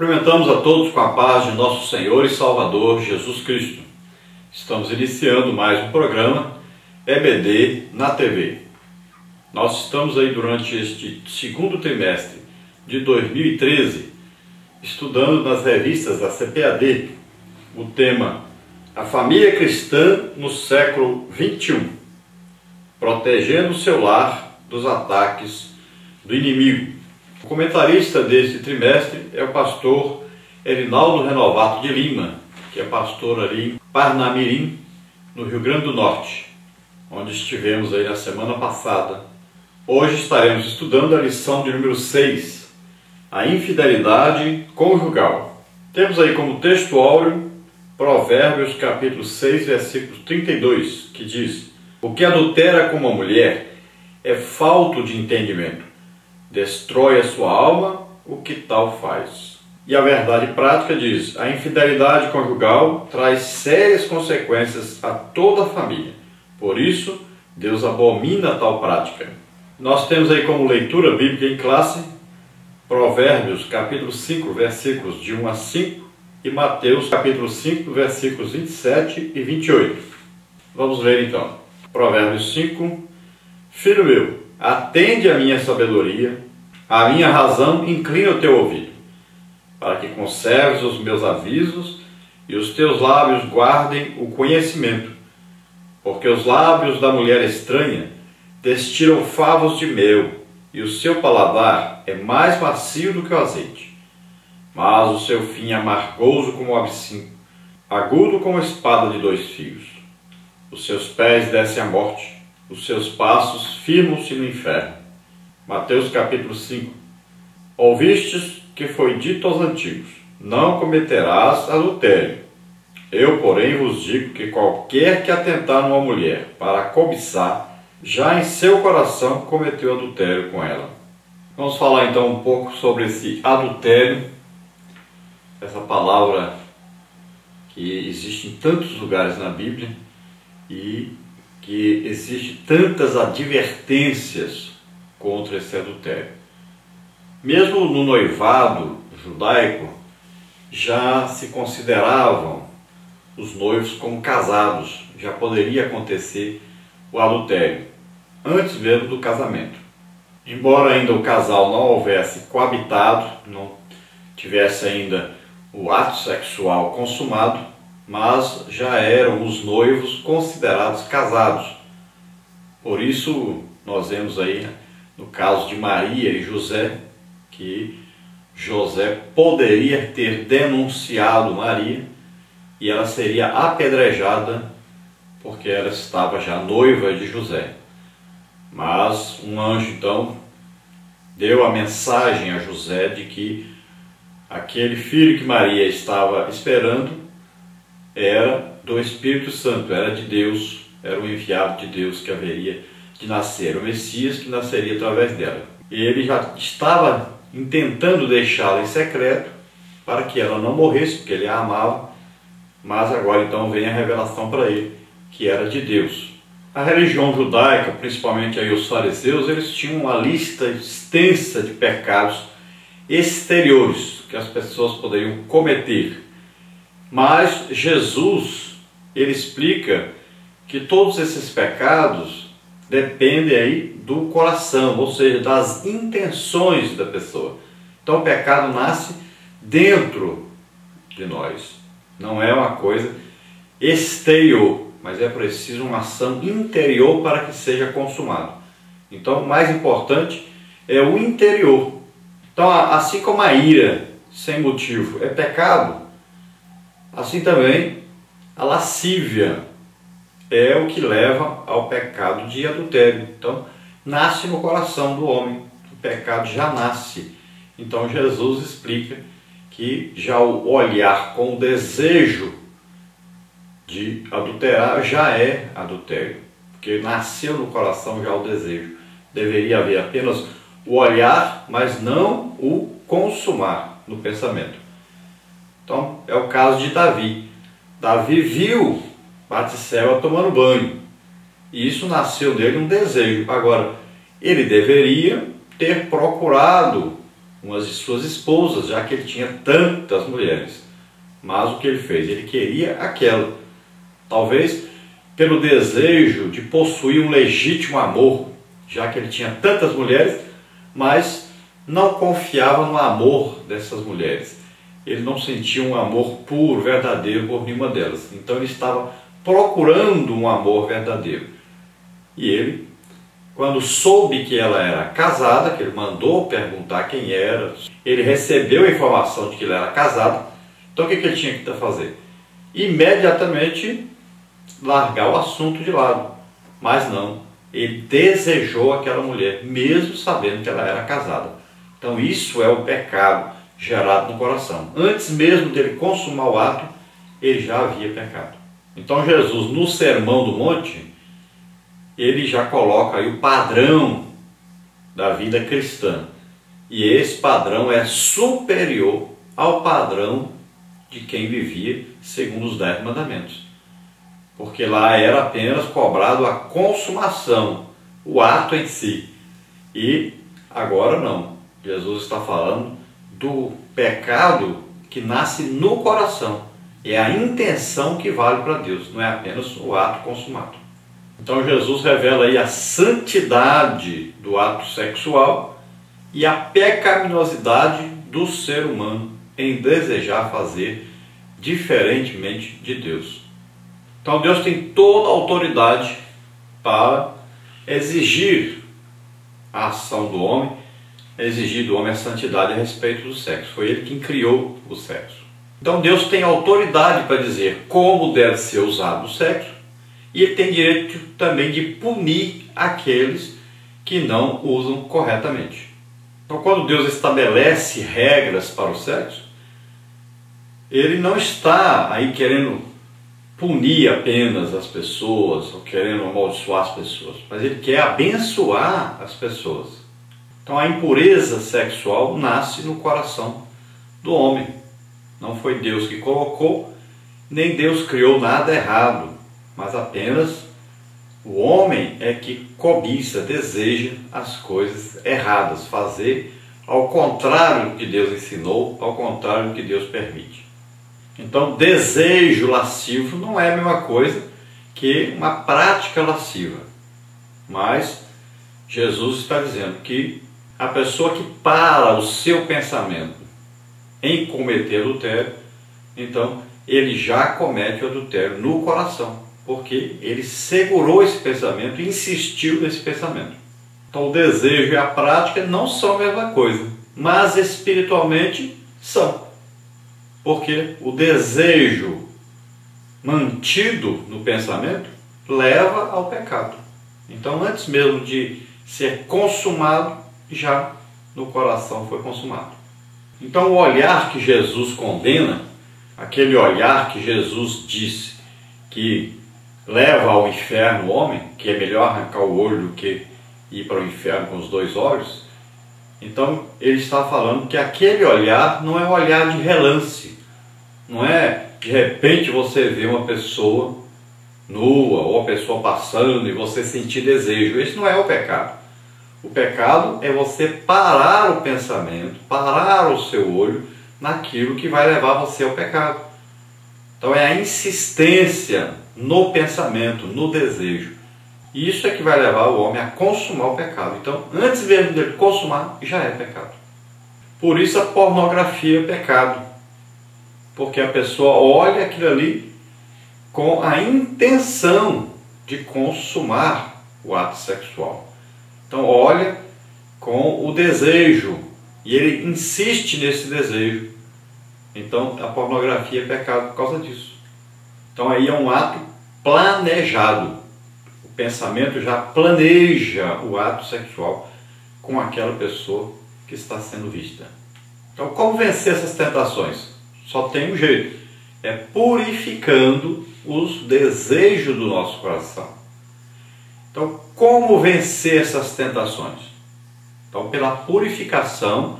Cumprimentamos a todos com a paz de nosso Senhor e Salvador Jesus Cristo. Estamos iniciando mais um programa EBD na TV. Nós estamos aí durante este segundo trimestre de 2013 estudando nas revistas da CPAD o tema A Família Cristã no Século XXI, protegendo o seu lar dos ataques do inimigo. O comentarista deste trimestre é o pastor Erinaldo Renovato de Lima, que é pastor ali em Parnamirim, no Rio Grande do Norte, onde estivemos aí na semana passada. Hoje estaremos estudando a lição de número 6, a infidelidade conjugal. Temos aí como texto áureo Provérbios capítulo 6, versículo 32, que diz: O que adultera com uma mulher é falto de entendimento, destrói a sua alma o que tal faz. E a verdade prática diz: a infidelidade conjugal traz sérias consequências a toda a família. Por isso, Deus abomina tal prática. Nós temos aí como leitura bíblica em classe Provérbios capítulo 5, versículos de 1 a 5 e Mateus capítulo 5, versículos 27 e 28. Vamos ler então. Provérbios 5. Filho meu, atende a minha sabedoria, a minha razão inclina o teu ouvido, para que conserves os meus avisos e os teus lábios guardem o conhecimento, porque os lábios da mulher estranha destilam favos de mel, e o seu paladar é mais macio do que o azeite. Mas o seu fim é amargoso como o absinto, agudo como a espada de 2 fios. Os seus pés descem à morte, os seus passos firmam-se no inferno. Mateus capítulo 5. Ouvistes que foi dito aos antigos: não cometerás adultério. Eu, porém, vos digo que qualquer que atentar numa mulher para cobiçar, já em seu coração cometeu adultério com ela. Vamos falar então um pouco sobre esse adultério, essa palavra que existe em tantos lugares na Bíblia e que existe tantas advertências contra esse adultério. Mesmo no noivado judaico, já se consideravam os noivos como casados, já poderia acontecer o adultério, antes mesmo do casamento. Embora ainda o casal não houvesse coabitado, não tivesse ainda o ato sexual consumado, mas já eram os noivos considerados casados. Por isso, nós vemos aí, no caso de Maria e José, que José poderia ter denunciado Maria e ela seria apedrejada porque ela estava já noiva de José. Mas um anjo então deu a mensagem a José de que aquele filho que Maria estava esperando era do Espírito Santo, era de Deus, era o enviado de Deus que haveria de nascer, o Messias que nasceria através dela. E ele já estava intentando deixá-la em secreto para que ela não morresse, porque ele a amava, mas agora então vem a revelação para ele que era de Deus. A religião judaica, principalmente aí os fariseus, eles tinham uma lista extensa de pecados exteriores que as pessoas poderiam cometer. Mas Jesus, ele explica que todos esses pecados dependem aí do coração, ou seja, das intenções da pessoa. Então o pecado nasce dentro de nós, não é uma coisa exterior, mas é preciso uma ação interior para que seja consumado. Então o mais importante é o interior. Então assim como a ira sem motivo é pecado, assim também a lascívia é o que leva ao pecado de adultério. Então nasce no coração do homem, o pecado já nasce. Então Jesus explica que já o olhar com o desejo de adulterar já é adultério, porque nasceu no coração já o desejo. Deveria haver apenas o olhar, mas não o consumar no pensamento. Então é o caso de Davi. Davi viu Batseba tomando banho, e isso nasceu dele um desejo. Agora, ele deveria ter procurado uma de suas esposas, já que ele tinha tantas mulheres. Mas o que ele fez? Ele queria aquela. Talvez pelo desejo de possuir um legítimo amor, já que ele tinha tantas mulheres, mas não confiava no amor dessas mulheres. Ele não sentia um amor puro, verdadeiro por nenhuma delas. Então ele estava procurando um amor verdadeiro. E ele, quando soube que ela era casada, que ele mandou perguntar quem era, ele recebeu a informação de que ela era casada, então o que ele tinha que fazer? Imediatamente largar o assunto de lado. Mas não, ele desejou aquela mulher, mesmo sabendo que ela era casada. Então isso é o pecado gerado no coração. Antes mesmo dele consumar o ato, ele já havia pecado. Então Jesus, no Sermão do Monte, ele já coloca aí o padrão da vida cristã. E esse padrão é superior ao padrão de quem vivia segundo os 10 mandamentos. Porque lá era apenas cobrado a consumação, o ato em si. E agora não. Jesus está falando do pecado que nasce no coração. É a intenção que vale para Deus, não é apenas o ato consumado. Então Jesus revela aí a santidade do ato sexual e a pecaminosidade do ser humano em desejar fazer diferentemente de Deus. Então Deus tem toda a autoridade para exigir a ação do homem, exigir do homem a santidade a respeito do sexo. Foi ele quem criou o sexo. Então Deus tem autoridade para dizer como deve ser usado o sexo, e ele tem direito também de punir aqueles que não usam corretamente. Então quando Deus estabelece regras para o sexo, ele não está aí querendo punir apenas as pessoas, ou querendo amaldiçoar as pessoas, mas ele quer abençoar as pessoas. Então a impureza sexual nasce no coração do homem. Não foi Deus que colocou, nem Deus criou nada errado, mas apenas o homem é que cobiça, deseja as coisas erradas, fazer ao contrário do que Deus ensinou, ao contrário do que Deus permite. Então, desejo lascivo não é a mesma coisa que uma prática lasciva. Mas Jesus está dizendo que a pessoa que para o seu pensamento em cometer adultério, então ele já comete o adultério no coração, porque ele segurou esse pensamento e insistiu nesse pensamento. Então o desejo e a prática não são a mesma coisa, mas espiritualmente são. Porque o desejo mantido no pensamento leva ao pecado. Então, antes mesmo de ser consumado, já no coração foi consumado. Então, o olhar que Jesus condena, aquele olhar que Jesus disse que leva ao inferno o homem, que é melhor arrancar o olho do que ir para o inferno com os 2 olhos, então ele está falando que aquele olhar não é um olhar de relance, não é de repente você vê uma pessoa nua ou uma pessoa passando e você sentir desejo. Esse não é o pecado. O pecado é você parar o pensamento, parar o seu olho naquilo que vai levar você ao pecado. Então é a insistência no pensamento, no desejo. E isso é que vai levar o homem a consumar o pecado. Então, antes mesmo dele consumar, já é pecado. Por isso a pornografia é pecado. Porque a pessoa olha aquilo ali com a intenção de consumar o ato sexual. Então olha com o desejo e ele insiste nesse desejo. Então a pornografia é pecado por causa disso. Então aí é um ato planejado. O pensamento já planeja o ato sexual com aquela pessoa que está sendo vista. Então como vencer essas tentações? Só tem um jeito, é purificando os desejos do nosso coração. Então, como vencer essas tentações? Então, pela purificação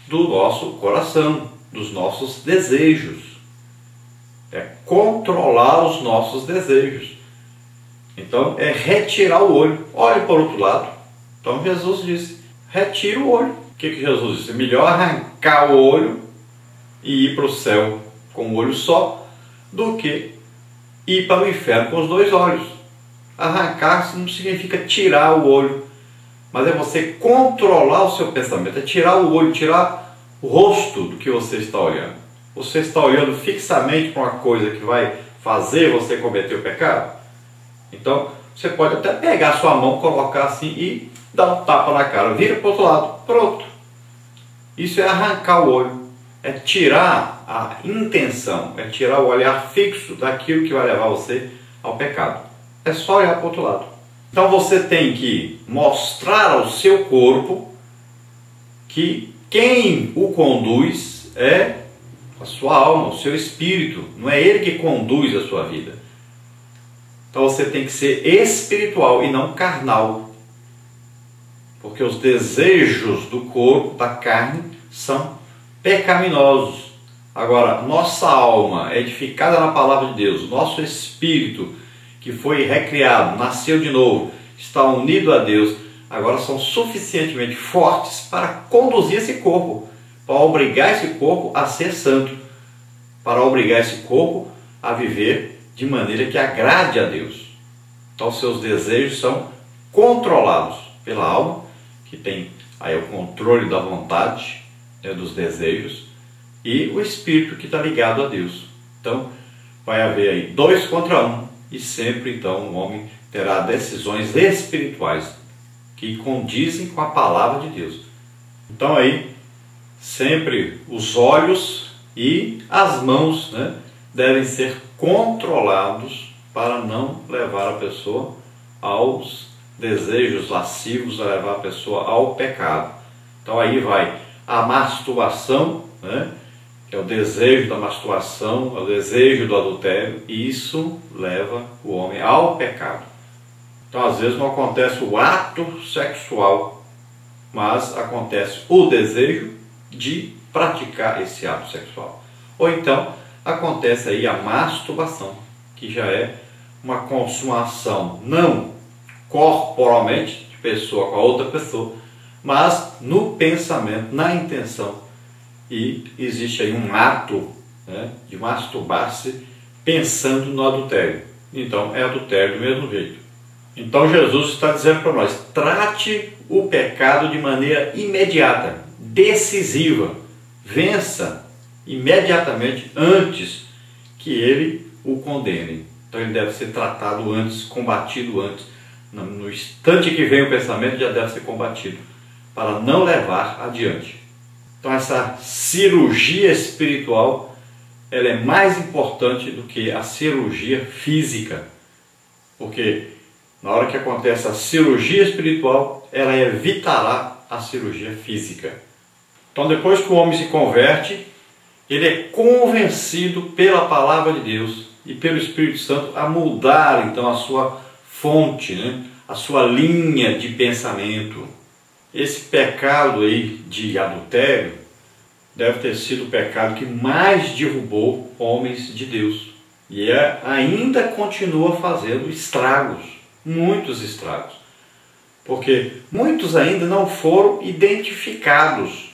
do nosso coração, dos nossos desejos. É controlar os nossos desejos. Então, é retirar o olho. Olhe para o outro lado. Então, Jesus disse, retira o olho. que Jesus disse? É melhor arrancar o olho e ir para o céu com um olho só, do que ir para o inferno com os dois olhos. Arrancar não significa tirar o olho, mas é você controlar o seu pensamento, é tirar o olho, tirar o rosto do que você está olhando. Você está olhando fixamente para uma coisa que vai fazer você cometer o pecado? Então, você pode até pegar a sua mão, colocar assim e dar um tapa na cara, vira para o outro lado, pronto. Isso é arrancar o olho, é tirar a intenção, é tirar o olhar fixo daquilo que vai levar você ao pecado. É só olhar para o outro lado. Então você tem que mostrar ao seu corpo que quem o conduz é a sua alma, o seu espírito. Não é ele que conduz a sua vida. Então você tem que ser espiritual e não carnal. Porque os desejos do corpo, da carne, são pecaminosos. Agora, nossa alma é edificada na palavra de Deus, nosso espírito, que foi recriado, nasceu de novo, está unido a Deus, agora são suficientemente fortes para conduzir esse corpo, para obrigar esse corpo a ser santo, para obrigar esse corpo a viver de maneira que agrade a Deus. Então, seus desejos são controlados pela alma, que tem aí o controle da vontade, dos desejos, e o espírito que está ligado a Deus. Então, vai haver aí 2 contra 1, e sempre então o homem terá decisões espirituais que condizem com a palavra de Deus. Então aí, sempre os olhos e as mãos, devem ser controlados para não levar a pessoa aos desejos lascivos, a levar a pessoa ao pecado. Então aí vai a masturbação, que é o desejo da masturbação, é o desejo do adultério, e isso leva o homem ao pecado. Então às vezes não acontece o ato sexual, mas acontece o desejo de praticar esse ato sexual. Ou então acontece aí a masturbação, que já é uma consumação não corporalmente, de pessoa com a outra pessoa, mas no pensamento, na intenção. E existe aí um ato de masturbar-se pensando no adultério. Então é adultério do mesmo jeito. Então Jesus está dizendo para nós, trate o pecado de maneira imediata, decisiva. Vença imediatamente antes que ele o condene. Então ele deve ser tratado antes, combatido antes. No instante que vem o pensamento já deve ser combatido, para não levar adiante. Então essa cirurgia espiritual, ela é mais importante do que a cirurgia física. Porque na hora que acontece a cirurgia espiritual, ela evitará a cirurgia física. Então depois que o homem se converte, ele é convencido pela palavra de Deus e pelo Espírito Santo a mudar então a sua fonte, a sua linha de pensamento. Esse pecado aí de adultério deve ter sido o pecado que mais derrubou homens de Deus. E ainda continua fazendo estragos, muitos estragos. Porque muitos ainda não foram identificados.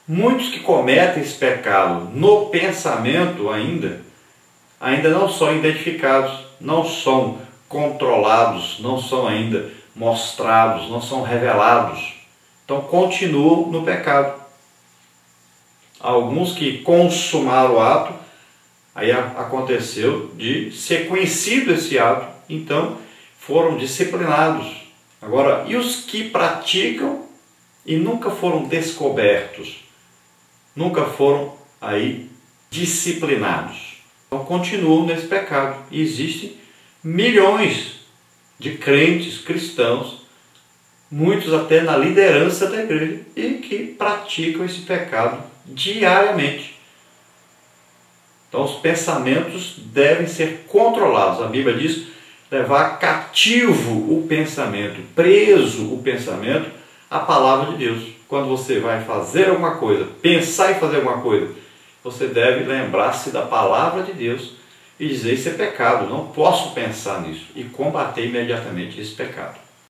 Muitos que cometem esse pecado no pensamento ainda não são identificados, não são controlados, não são ainda mostrados, não são revelados. Então continuam no pecado. Alguns que consumaram o ato, aí aconteceu de ser conhecido esse ato, então foram disciplinados. Agora, e os que praticam e nunca foram descobertos, nunca foram aí disciplinados? Então continuam nesse pecado. E existem milhões de crentes cristãos, muitos até na liderança da igreja, e que praticam esse pecado diariamente. Então os pensamentos devem ser controlados. A Bíblia diz levar cativo o pensamento, preso o pensamento à palavra de Deus. Quando você vai fazer alguma coisa, pensar em fazer alguma coisa, você deve lembrar-se da palavra de Deus e dizer: isso é pecado, não posso pensar nisso, e combater imediatamente esse pecado.